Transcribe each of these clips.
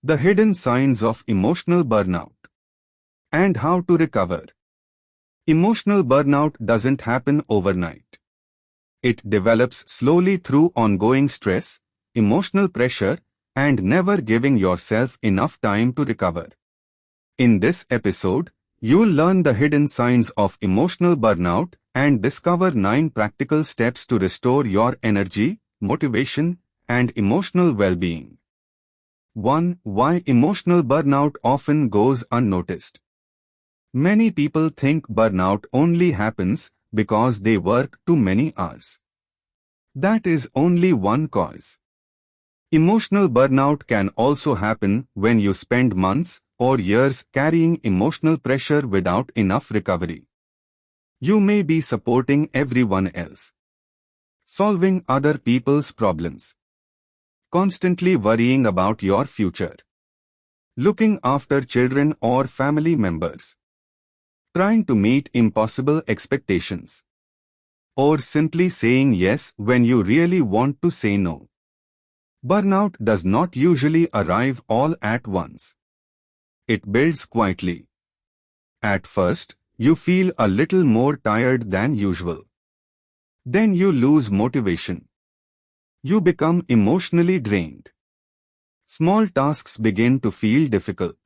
The hidden signs of emotional burnout and how to recover. Emotional burnout doesn't happen overnight. It develops slowly through ongoing stress, emotional pressure, and never giving yourself enough time to recover. In this episode, you'll learn the hidden signs of emotional burnout and discover 9 practical steps to restore your energy, motivation, and emotional well-being. 1. Why emotional burnout often goes unnoticed. Many people think burnout only happens because they work too many hours. That is only one cause. Emotional burnout can also happen when you spend months or years carrying emotional pressure without enough recovery. You may be supporting everyone else, solving other people's problems, constantly worrying about your future, looking after children or family members, trying to meet impossible expectations, or simply saying yes when you really want to say no. Burnout does not usually arrive all at once. It builds quietly. At first, you feel a little more tired than usual. Then you lose motivation. You become emotionally drained. Small tasks begin to feel difficult.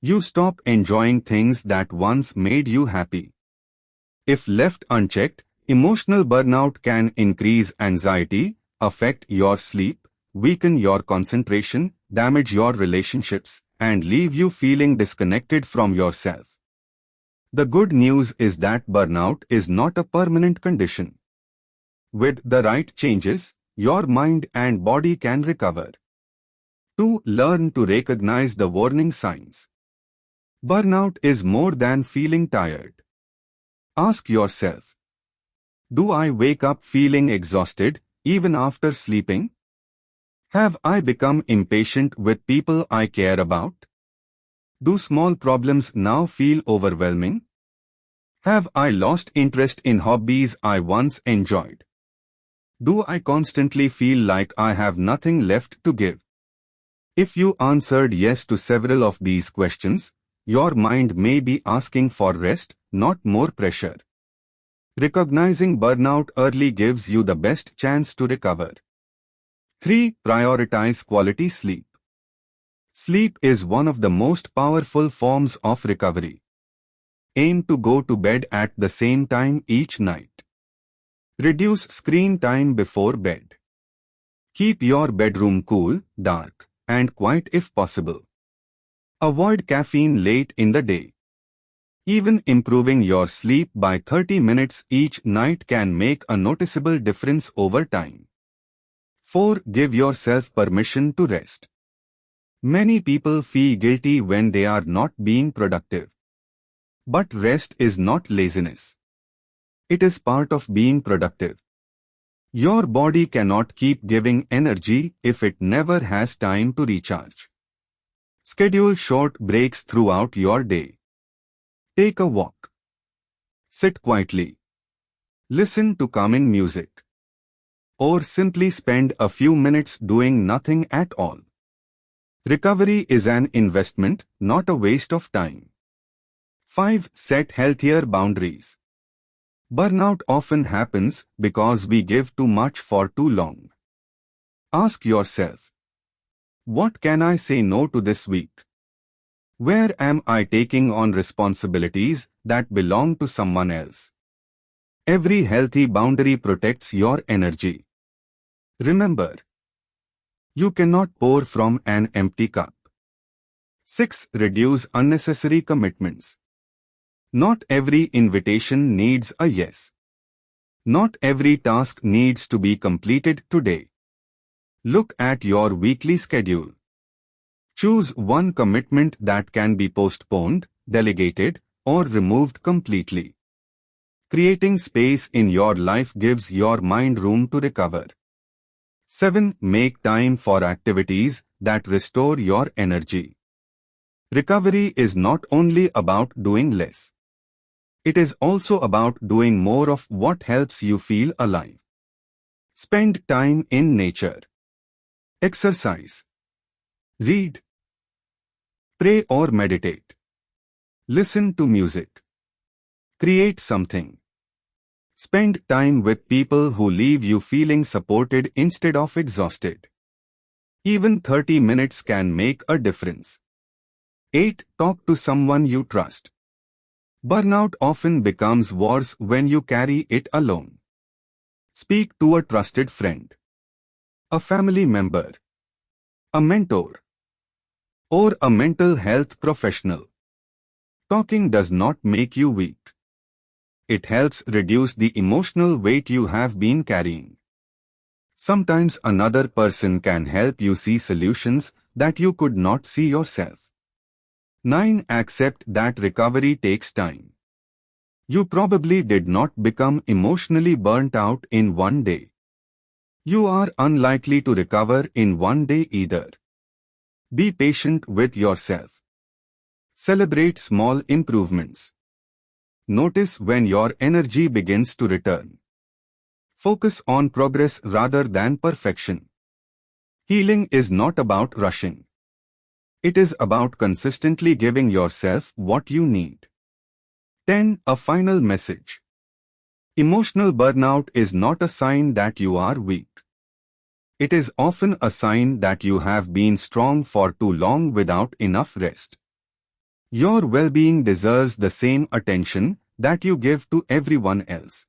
You stop enjoying things that once made you happy. If left unchecked, emotional burnout can increase anxiety, affect your sleep, weaken your concentration, damage your relationships, and leave you feeling disconnected from yourself. The good news is that burnout is not a permanent condition. With the right changes, your mind and body can recover. 2. Learn to recognize the warning signs. Burnout is more than feeling tired. Ask yourself, do I wake up feeling exhausted even after sleeping? Have I become impatient with people I care about? Do small problems now feel overwhelming? Have I lost interest in hobbies I once enjoyed? Do I constantly feel like I have nothing left to give? If you answered yes to several of these questions, your mind may be asking for rest, not more pressure. Recognizing burnout early gives you the best chance to recover. 3. Prioritize quality sleep. Sleep is one of the most powerful forms of recovery. Aim to go to bed at the same time each night. Reduce screen time before bed. Keep your bedroom cool, dark, and quiet if possible. Avoid caffeine late in the day. Even improving your sleep by 30 minutes each night can make a noticeable difference over time. 4. Give yourself permission to rest. Many people feel guilty when they are not being productive. But rest is not laziness. It is part of being productive. Your body cannot keep giving energy if it never has time to recharge. Schedule short breaks throughout your day. Take a walk. Sit quietly. Listen to calming music. Or simply spend a few minutes doing nothing at all. Recovery is an investment, not a waste of time. 5. Set healthier boundaries. Burnout often happens because we give too much for too long. Ask yourself, what can I say no to this week? Where am I taking on responsibilities that belong to someone else? Every healthy boundary protects your energy. Remember, you cannot pour from an empty cup. 6. Reduce unnecessary commitments. Not every invitation needs a yes. Not every task needs to be completed today. Look at your weekly schedule. Choose one commitment that can be postponed, delegated, or removed completely. Creating space in your life gives your mind room to recover. 7. Make time for activities that restore your energy. Recovery is not only about doing less. It is also about doing more of what helps you feel alive. Spend time in nature. Exercise. Read, pray or meditate. Listen to music. Create something. Spend time with people who leave you feeling supported instead of exhausted. Even 30 minutes can make a difference. 8. Talk to someone you trust. Burnout often becomes worse when you carry it alone. Speak to a trusted friend, a family member, a mentor, or a mental health professional. Talking does not make you weak. It helps reduce the emotional weight you have been carrying. Sometimes another person can help you see solutions that you could not see yourself. 9. Accept that recovery takes time. You probably did not become emotionally burnt out in one day. You are unlikely to recover in one day either. Be patient with yourself. Celebrate small improvements. Notice when your energy begins to return. Focus on progress rather than perfection. Healing is not about rushing. It is about consistently giving yourself what you need. 10. A final message. Emotional burnout is not a sign that you are weak. It is often a sign that you have been strong for too long without enough rest. Your well-being deserves the same attention that you give to everyone else.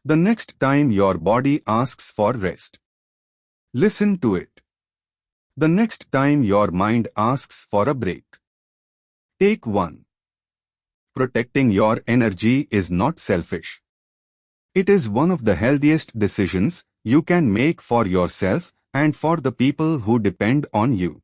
The next time your body asks for rest, listen to it. The next time your mind asks for a break, take one. Protecting your energy is not selfish. It is one of the healthiest decisions you can make for yourself and for the people who depend on you.